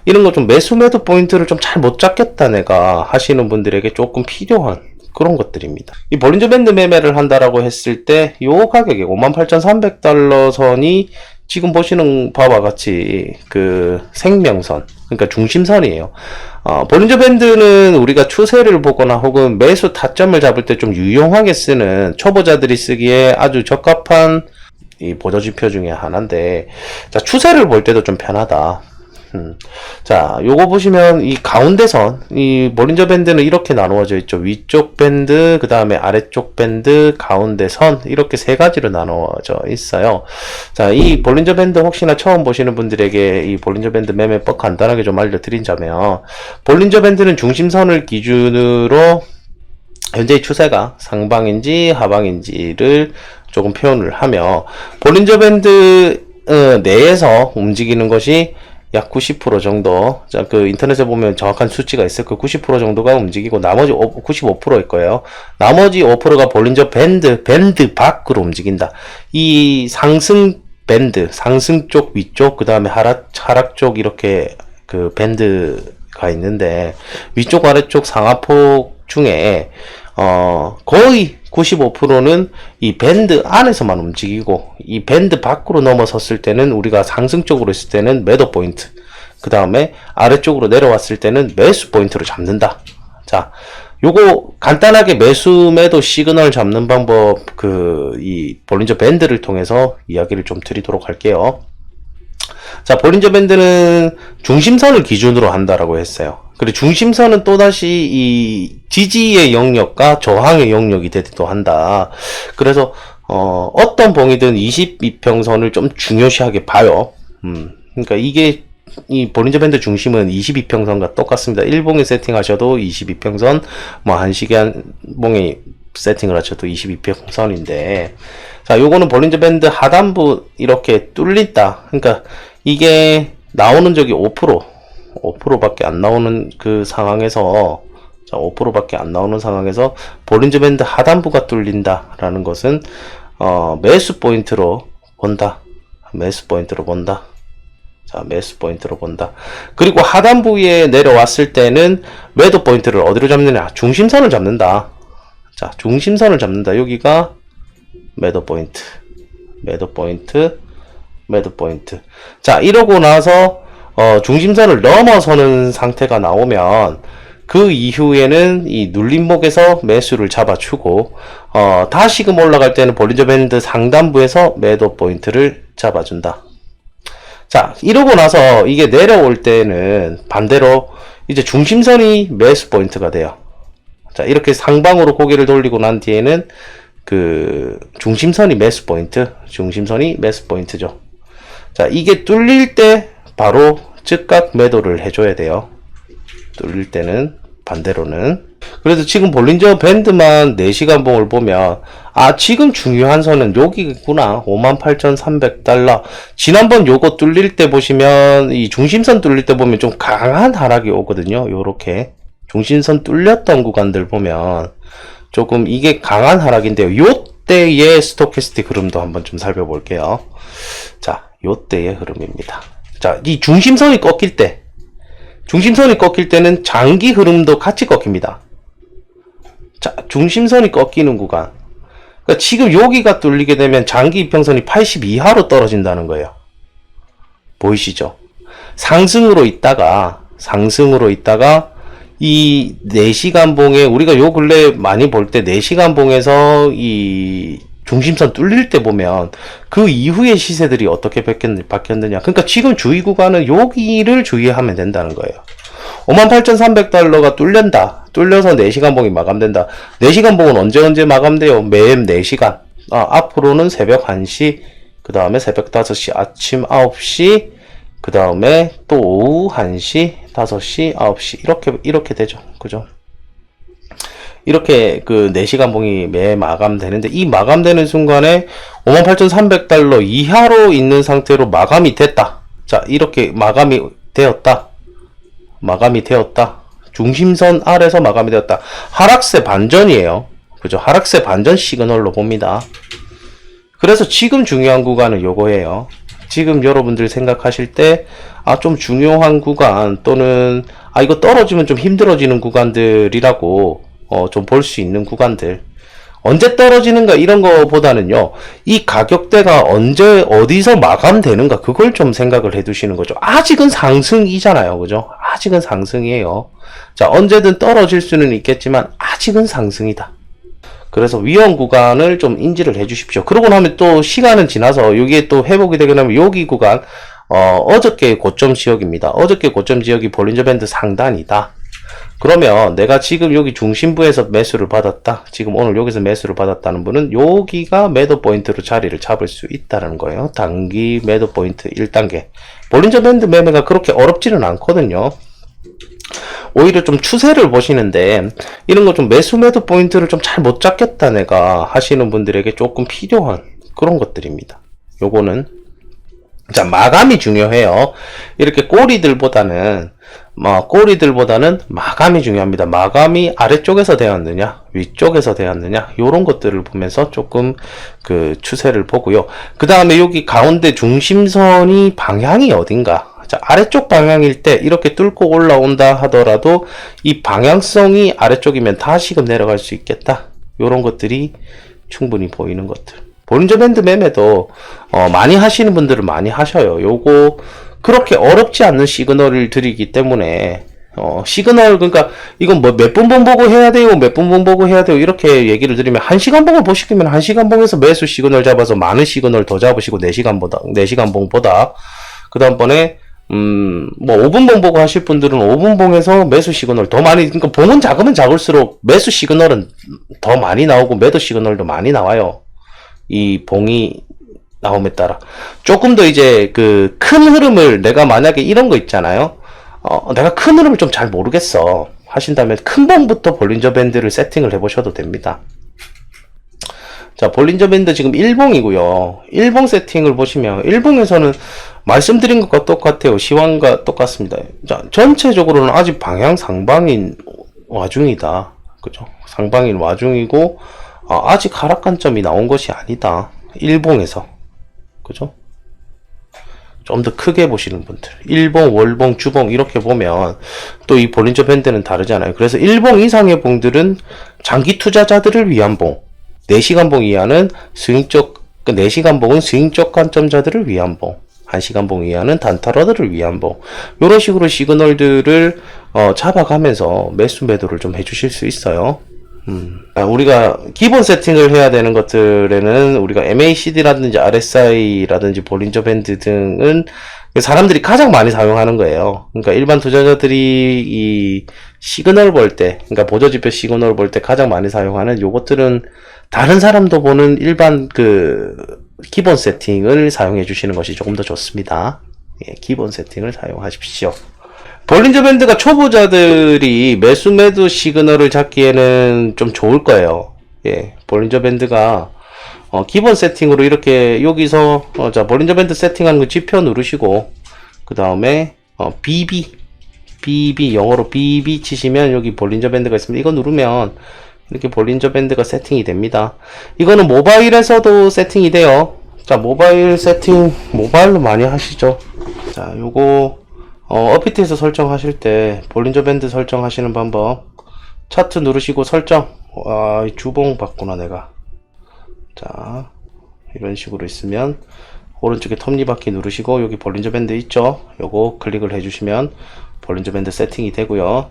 이런 거 좀 매수 매도 포인트를 좀 잘 못 잡겠다 내가 하시는 분들에게 조금 필요한 그런 것들입니다. 이 볼린저 밴드 매매를 한다라고 했을 때 요 가격에 58,300달러 선이 지금 보시는 바와 같이 그 생명선, 그러니까 중심선이에요. 볼린저 밴드는 우리가 추세를 보거나 혹은 매수 타점을 잡을 때 좀 유용하게 쓰는, 초보자들이 쓰기에 아주 적합한 이 보조지표 중에 하나인데, 자, 추세를 볼 때도 좀 편하다. 자, 요거 보시면 이 가운데선, 이 볼린저 밴드는 이렇게 나누어져 있죠. 위쪽 밴드, 그 다음에 아래쪽 밴드, 가운데 선, 이렇게 세 가지로 나누어져 있어요. 자, 이 볼린저 밴드 혹시나 처음 보시는 분들에게 이 볼린저 밴드 매매법 간단하게 좀 알려드리자면, 볼린저 밴드는 중심선을 기준으로 현재의 추세가 상방인지 하방인지를 조금 표현을 하며, 볼린저 밴드 내에서 움직이는 것이 약 90% 정도, 자, 그 인터넷에 보면 정확한 수치가 있을 그 90% 정도가 움직이고, 나머지 95%일 거예요. 나머지 5%가 볼린저 밴드 밖으로 움직인다. 이 상승 밴드, 상승 쪽 위쪽, 그 다음에 하락 쪽 이렇게 그 밴드가 있는데, 위쪽 아래쪽 상하폭 중에 거의 95%는 이 밴드 안에서만 움직이고, 이 밴드 밖으로 넘어섰을 때는 우리가 상승 쪽으로 있을 때는 매도 포인트, 그 다음에 아래쪽으로 내려왔을 때는 매수 포인트로 잡는다. 자, 요거 간단하게 매수 매도 시그널 잡는 방법, 이 볼린저 밴드를 통해서 이야기를 좀 드리도록 할게요. 자, 볼린저 밴드는 중심선을 기준으로 한다라고 했어요. 그리고 중심선은 또다시 이 지지의 영역과 저항의 영역이 되기도 한다. 그래서 어떤 봉이든 22평선을 좀 중요시하게 봐요. 그러니까 이게 이 볼린저 밴드 중심은 22평선과 똑같습니다. 1봉에 세팅하셔도 22평선, 뭐 1시간 봉에 세팅을 하셔도 22평선인데, 자, 요거는 볼린저 밴드 하단부 이렇게 뚫린다. 그러니까 이게 나오는 적이 5%밖에 안 나오는 그 상황에서, 자, 5%밖에 안 나오는 상황에서 볼린저 밴드 하단부가 뚫린다라는 것은 매수 포인트로 본다. 매수 포인트로 본다. 자, 매수 포인트로 본다. 그리고 하단부에 내려왔을 때는 매도 포인트를 어디로 잡느냐? 중심선을 잡는다. 자, 중심선을 잡는다. 여기가 매도 포인트. 매도 포인트. 매도 포인트. 자, 이러고 나서 중심선을 넘어서는 상태가 나오면 그 이후에는 이 눌림목에서 매수를 잡아주고, 다시금 올라갈 때는 볼린저 밴드 상단부에서 매도 포인트를 잡아준다. 자, 이러고 나서 이게 내려올 때는 반대로 이제 중심선이 매수 포인트가 돼요. 자, 이렇게 상방으로 고개를 돌리고 난 뒤에는 그 중심선이 매수 포인트, 중심선이 매수 포인트죠. 자, 이게 뚫릴 때 바로 즉각 매도를 해줘야 돼요. 뚫릴 때는, 반대로는. 그래서 지금 볼린저 밴드만 4시간 봉을 보면, 아, 지금 중요한 선은 여기구나. 58,300달러. 지난번 요거 뚫릴 때 보시면, 이 중심선 뚫릴 때 보면 좀 강한 하락이 오거든요. 요렇게. 중심선 뚫렸던 구간들 보면 조금 이게 강한 하락인데요. 요때의 스토캐스틱 흐름도 한번 좀 살펴볼게요. 자, 요때의 흐름입니다. 자, 이 중심선이 꺾일 때는 장기 흐름도 같이 꺾입니다. 자, 중심선이 꺾이는 구간. 그러니까 지금 여기가 뚫리게 되면 장기 이평선이 80 이하로 떨어진다는 거예요. 보이시죠? 상승으로 있다가 이 4시간 봉에, 우리가 요 근래 많이 볼 때 4시간 봉에서 이 중심선 뚫릴 때 보면 그 이후의 시세들이 어떻게 바뀌었느냐. 그러니까 지금 주의 구간은 여기를 주의하면 된다는 거예요. 58,300달러가 뚫려서 4시간 봉이 마감된다. 4시간 봉은 언제 마감돼요? 매일 4시간. 앞으로는 새벽 1시, 그 다음에 새벽 5시, 아침 9시, 그 다음에 또 오후 1시, 5시, 9시, 이렇게 되죠. 그죠? 이렇게 그 4시간 봉이 매 마감되는데, 이 마감되는 순간에 58,300달러 이하로 있는 상태로 마감이 됐다. 자, 이렇게 마감이 되었다. 중심선 아래서 마감이 되었다. 하락세 반전이에요. 그죠? 하락세 반전 시그널로 봅니다. 그래서 지금 중요한 구간은 요거예요. 지금 여러분들 생각하실 때, 좀 중요한 구간, 또는, 이거 떨어지면 좀 힘들어지는 구간들이라고, 좀 볼 수 있는 구간들. 언제 떨어지는가 이런 거보다는요, 이 가격대가 언제 어디서 마감되는가 그걸 좀 생각을 해 두시는 거죠. 아직은 상승이잖아요. 그죠? 아직은 상승이에요. 자, 언제든 떨어질 수는 있겠지만 아직은 상승이다. 그래서 위험 구간을 좀 인지를 해 주십시오. 그러고 나면 또 시간은 지나서 여기에 또 회복이 되게 되면 여기 구간, 어저께 고점 지역입니다. 어저께 고점 지역이 볼린저 밴드 상단이다. 그러면 내가 지금 여기 중심부에서 매수를 받았다. 지금 오늘 여기서 매수를 받았다는 분은 여기가 매도 포인트로 자리를 잡을 수 있다는 거예요. 단기 매도 포인트 1단계. 볼린저 밴드 매매가 그렇게 어렵지는 않거든요. 오히려 좀 추세를 보시는데 이런 거 좀 매수 매도 포인트를 좀 잘 못 잡겠다 내가 하시는 분들에게 조금 필요한 그런 것들입니다. 요거는 자, 마감이 중요해요. 이렇게 꼬리들보다는 마감이 중요합니다. 마감이 아래쪽에서 되었느냐, 위쪽에서 되었느냐, 요런 것들을 보면서 조금 그 추세를 보고요. 그 다음에 여기 가운데 중심선이 방향이 어딘가. 자, 아래쪽 방향일 때 이렇게 뚫고 올라온다 하더라도 이 방향성이 아래쪽이면 다시금 내려갈 수 있겠다. 요런 것들이 충분히 보이는 것들. 볼린저 밴드 매매도 많이 하시는 분들은 많이 하셔요. 요거 그렇게 어렵지 않는 시그널을 드리기 때문에 시그널 그러니까 이건 뭐 몇 분 보고 해야 돼요, 몇 분 보고 해야 돼요 이렇게 얘기를 드리면 1시간 봉을 보시면 1시간 봉에서 매수 시그널 잡아서 많은 시그널 더 잡으시고 4시간 봉보다 그 다음번에 뭐 5분 봉 보고 하실 분들은 5분 봉에서 매수 시그널 더 많이, 그러니까 봉은 작으면 작을수록 매수 시그널은 더 많이 나오고 매도 시그널도 많이 나와요. 이 봉이 나옴에 따라 조금 더 이제 그 큰 흐름을 내가 만약에 이런 거 있잖아요. 내가 큰 흐름을 좀 잘 모르겠어 하신다면 큰 봉부터 볼린저 밴드를 세팅을 해보셔도 됩니다. 자, 볼린저 밴드 지금 1봉이고요. 1봉 세팅을 보시면 1봉에서는 말씀드린 것과 똑같아요. 시황과 똑같습니다. 자, 전체적으로는 아직 방향 상방인 와중이다. 그죠? 상방인 와중이고 아직 하락 관점이 나온 것이 아니다. 1봉에서. 그죠? 좀 더 크게 보시는 분들. 1봉, 월봉, 주봉 이렇게 보면 또 이 볼린저 밴드는 다르잖아요. 그래서 1봉 이상의 봉들은 장기 투자자들을 위한 봉. 4시간 봉 이하는 스윙적, 4시간 봉은 스윙적 관점자들을 위한 봉. 1시간 봉 이하는 단타러들을 위한 봉. 이런 식으로 시그널들을 잡아가면서 매수 매도를 좀 해주실 수 있어요. 우리가 기본 세팅을 해야 되는 것들에는 우리가 MACD라든지 RSI라든지 볼린저 밴드 등은 사람들이 가장 많이 사용하는 거예요. 그러니까 일반 투자자들이 이 시그널 볼 때, 그러니까 보조지표 시그널 볼 때 가장 많이 사용하는 요것들은 다른 사람도 보는 일반 그 기본 세팅을 사용해 주시는 것이 조금 더 좋습니다. 예, 기본 세팅을 사용하십시오. 볼린저 밴드가 초보자들이 매수 매도 시그널을 잡기에는 좀 좋을 거예요. 예, 볼린저 밴드가 기본 세팅으로 이렇게 여기서 자, 볼린저 밴드 세팅하는 거 지표 누르시고 그 다음에 BB 영어로 BB 치시면 여기 볼린저 밴드가 있습니다. 이거 누르면 이렇게 볼린저 밴드가 세팅이 됩니다. 이거는 모바일에서도 세팅이 돼요. 자, 모바일 세팅 모바일로 많이 하시죠. 자, 요거 업비트에서 설정하실 때 볼린저 밴드 설정하시는 방법, 차트 누르시고 설정. 주봉 봤구나 내가. 자, 이런 식으로 있으면 오른쪽에 톱니바퀴 누르시고 여기 볼린저 밴드 있죠? 요거 클릭을 해주시면 볼린저 밴드 세팅이 되고요.